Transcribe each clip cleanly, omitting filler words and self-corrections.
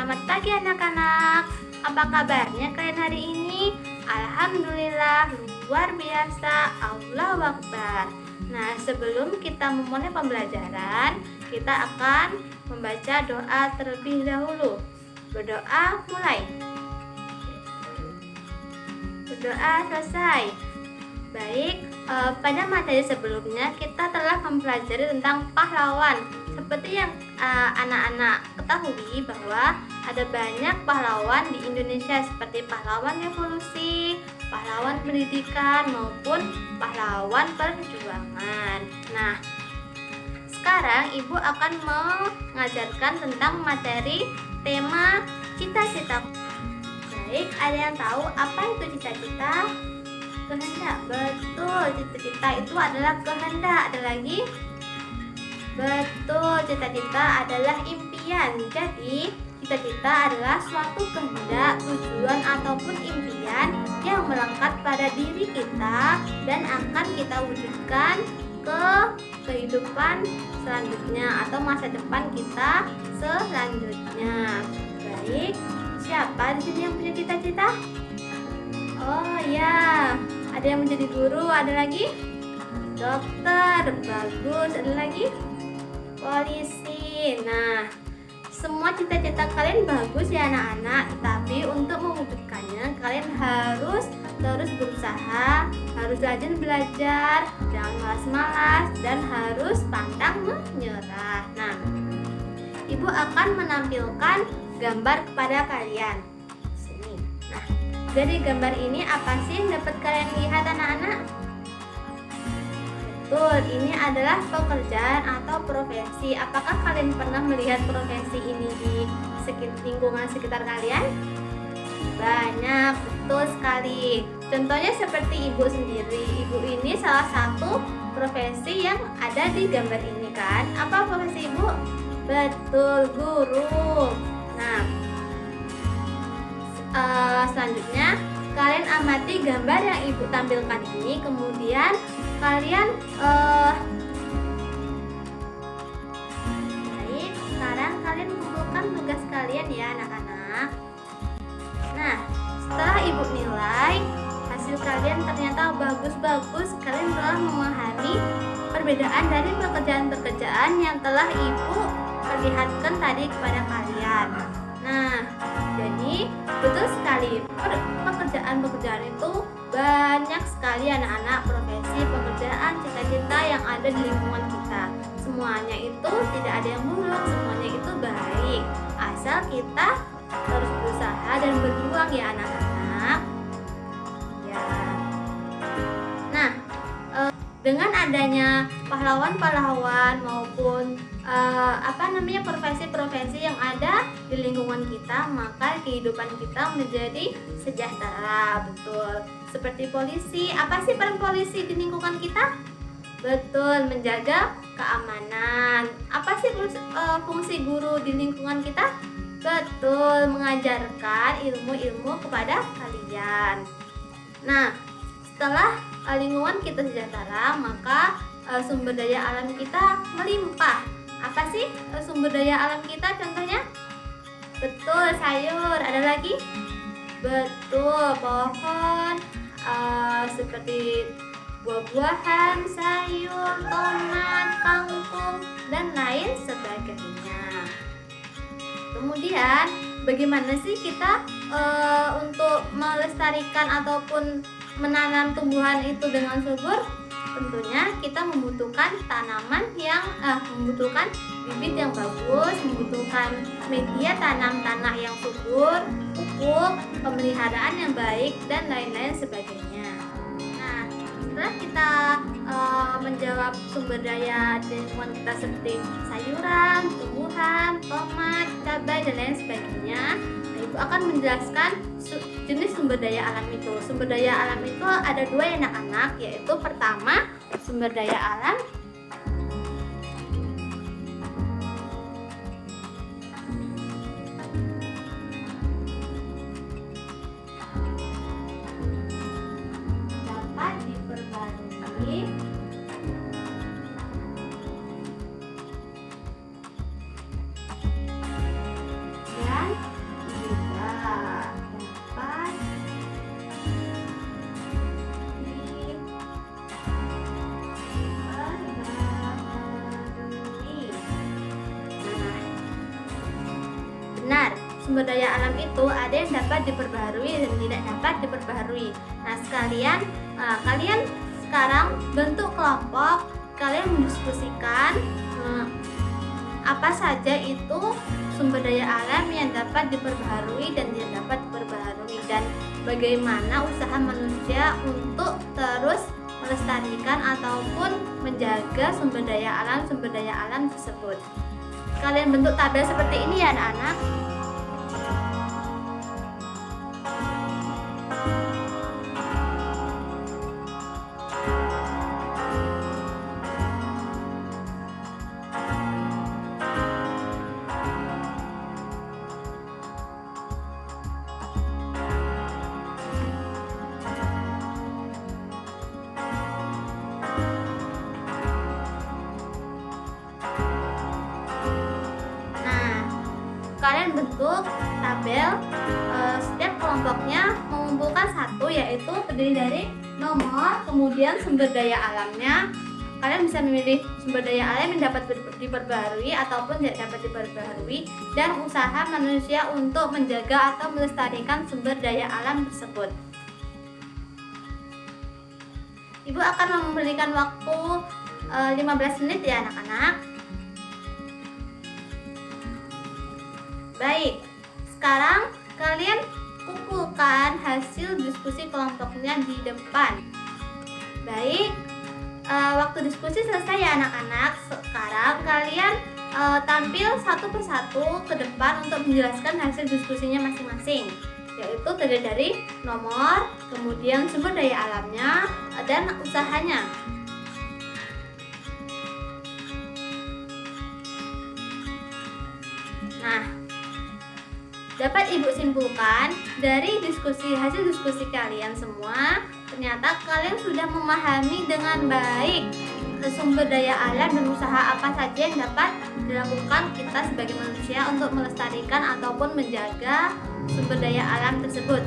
Selamat pagi anak-anak. Apa kabarnya kalian hari ini? Alhamdulillah, luar biasa. Allahu Akbar. Nah, sebelum kita memulai pembelajaran, kita akan membaca doa terlebih dahulu. Berdoa mulai. Berdoa selesai. Baik, pada materi sebelumnya kita telah mempelajari tentang pahlawan. Seperti yang anak-anak ketahui bahwa ada banyak pahlawan di Indonesia seperti pahlawan revolusi, pahlawan pendidikan maupun pahlawan perjuangan. Nah, sekarang Ibu akan mengajarkan tentang materi tema cita-cita. Baik, ada yang tahu apa itu cita-cita? Kehendak. Betul, cita-cita itu adalah kehendak. Ada lagi? Betul, cita-cita adalah impian. Jadi, cita-cita adalah suatu kehendak, tujuan ataupun impian yang melekat pada diri kita dan akan kita wujudkan ke kehidupan selanjutnya atau masa depan kita selanjutnya. Baik, siapa di sini yang punya cita-cita? Oh ya, ada yang menjadi guru, ada lagi? Dokter, bagus, ada lagi? Polisi. Nah, semua cita-cita kalian bagus ya anak-anak, tapi untuk mewujudkannya kalian harus terus berusaha, harus rajin belajar, jangan malas-malas, dan harus pantang menyerah. Nah, Ibu akan menampilkan gambar kepada kalian. Sini. Nah, dari gambar ini apa sih yang dapat kalian lihat anak-anak? Betul, ini adalah pekerjaan atau profesi. Apakah kalian pernah melihat profesi ini di lingkungan sekitar kalian? Banyak, betul sekali. Contohnya seperti Ibu sendiri. Ibu ini salah satu profesi yang ada di gambar ini kan? Apa profesi Ibu? Betul, guru. Nah, selanjutnya kalian amati gambar yang Ibu tampilkan ini, kemudian kalian baik, sekarang kalian kumpulkan tugas kalian ya anak-anak. Nah, setelah Ibu nilai hasil kalian ternyata bagus-bagus, kalian telah memahami perbedaan dari pekerjaan-pekerjaan yang telah Ibu perlihatkan tadi kepada kalian. Nah, jadi betul sekali, pekerjaan-pekerjaan itu banyak sekali anak-anak, profesi, pekerjaan, cita-cita yang ada di lingkungan kita. Semuanya itu tidak ada yang buruk, semuanya itu baik, asal kita terus berusaha dan berjuang ya anak-anak. Ya. Nah, dengan adanya pahlawan-pahlawan maupun profesi-profesi yang ada di lingkungan kita, maka kehidupan kita menjadi sejahtera. Betul. Seperti polisi, apa sih peran polisi di lingkungan kita? Betul, menjaga keamanan. Apa sih fungsi guru di lingkungan kita? Betul, mengajarkan ilmu-ilmu kepada kalian. Nah, setelah lingkungan kita sejahtera, maka sumber daya alam kita melimpah. Apa sih sumber daya alam kita contohnya? Betul, sayur. Ada lagi? Betul, pohon, seperti buah-buahan, sayur, tomat, kangkung, dan lain sebagainya. Kemudian, bagaimana sih kita untuk melestarikan ataupun menanam tumbuhan itu dengan subur? Tentunya kita membutuhkan tanaman yang membutuhkan bibit yang bagus, membutuhkan media tanam tanah yang subur, pupuk, pemeliharaan yang baik, dan lain-lain sebagainya. Nah, setelah kita menjawab sumber daya di lingkungan kita seperti sayuran, tumbuhan, tomat, cabai, dan lain sebagainya, Ibu akan menjelaskan jenis sumber daya alam itu. Sumber daya alam itu ada dua ya anak-anak, yaitu pertama sumber daya alam dapat diperbarui dan sumber daya alam itu ada yang dapat diperbaharui dan tidak dapat diperbaharui. Nah, kalian sekarang bentuk kelompok, kalian mendiskusikan apa saja itu sumber daya alam yang dapat diperbaharui dan tidak dapat diperbaharui, dan bagaimana usaha manusia untuk terus melestarikan ataupun menjaga sumber daya alam tersebut. Kalian bentuk tabel seperti ini ya anak-anak. Kalian bentuk tabel, setiap kelompoknya mengumpulkan satu, yaitu terdiri dari nomor, kemudian sumber daya alamnya. Kalian bisa memilih sumber daya alam yang dapat diperbaharui ataupun tidak dapat diperbaharui, dan usaha manusia untuk menjaga atau melestarikan sumber daya alam tersebut. Ibu akan memberikan waktu 15 menit ya anak-anak. Baik, sekarang kalian kumpulkan hasil diskusi kelompoknya di depan. Baik, waktu diskusi selesai ya anak-anak. Sekarang kalian tampil satu persatu ke depan untuk menjelaskan hasil diskusinya masing-masing, yaitu terdiri dari nomor, kemudian sumber daya alamnya, dan usahanya. Nah, dapat Ibu simpulkan dari hasil diskusi kalian semua, ternyata kalian sudah memahami dengan baik sumber daya alam dan usaha apa saja yang dapat dilakukan kita sebagai manusia untuk melestarikan ataupun menjaga sumber daya alam tersebut.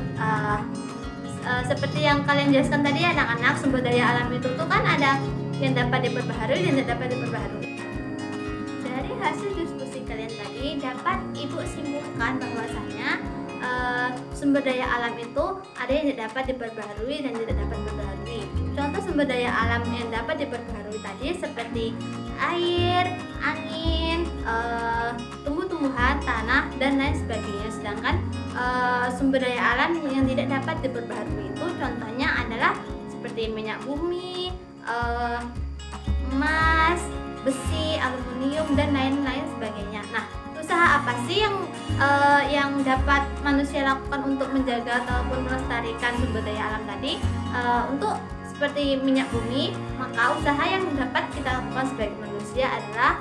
Seperti yang kalian jelaskan tadi anak-anak, sumber daya alam itu tuh kan ada yang dapat diperbaharui dan tidak dapat diperbaharui. Dari hasil diskusi kalian tadi dapat Ibu simpulkan bahwasanya sumber daya alam itu ada yang tidak dapat diperbaharui dan tidak dapat diperbaharui. Contoh sumber daya alam yang dapat diperbaharui tadi seperti air, angin, tumbuh-tumbuhan, tanah, dan lain sebagainya. Sedangkan sumber daya alam yang tidak dapat diperbaharui itu contohnya adalah seperti minyak bumi, emas, besi, aluminium, dan lain-lain sebagainya. Nah, usaha apa sih yang dapat manusia lakukan untuk menjaga ataupun melestarikan sumber daya alam tadi? Untuk seperti minyak bumi, maka usaha yang dapat kita lakukan sebagai manusia adalah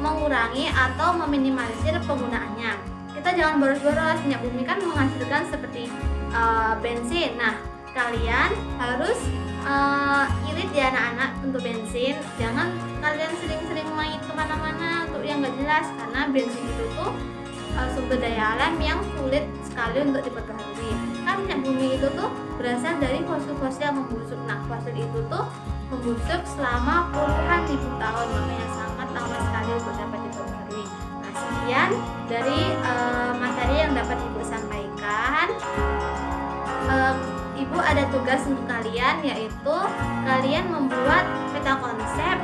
mengurangi atau meminimalisir penggunaannya. Kita jangan boros-boros, minyak bumi kan menghasilkan seperti bensin. Nah, kalian harus irit ya anak-anak untuk bensin. Jangan kalian sering-sering main kemana-mana untuk yang gak jelas, karena bensin itu tuh sumber daya alam yang sulit sekali untuk diperbaharui. Kan minyak bumi itu tuh berasal dari fosil-fosil yang membusuk. Nah, fosil itu tuh membusuk selama puluhan ribu tahun, makanya sangat lama sekali untuk dapat diperbaharui. Nah, sekian dari materi yang dapat Ibu sampaikan. Ibu ada tugas untuk kalian, yaitu kalian membuat peta konsep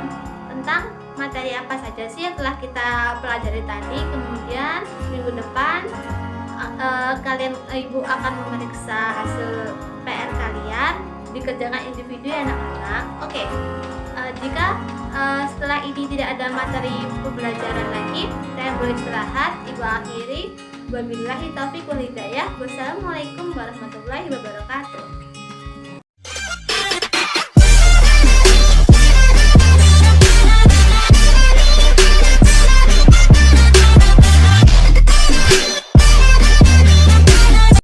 tentang materi apa saja sih yang telah kita pelajari tadi. Kemudian minggu depan Ibu akan memeriksa hasil PR kalian, dikerjakan individu ya anak-anak. Oke. Jika setelah ini tidak ada materi pembelajaran lagi, saya boleh istirahat. Ibu akhiri. Wabillahi taufiq wal hidayah. Wassalamualaikum warahmatullahi wabarakatuh.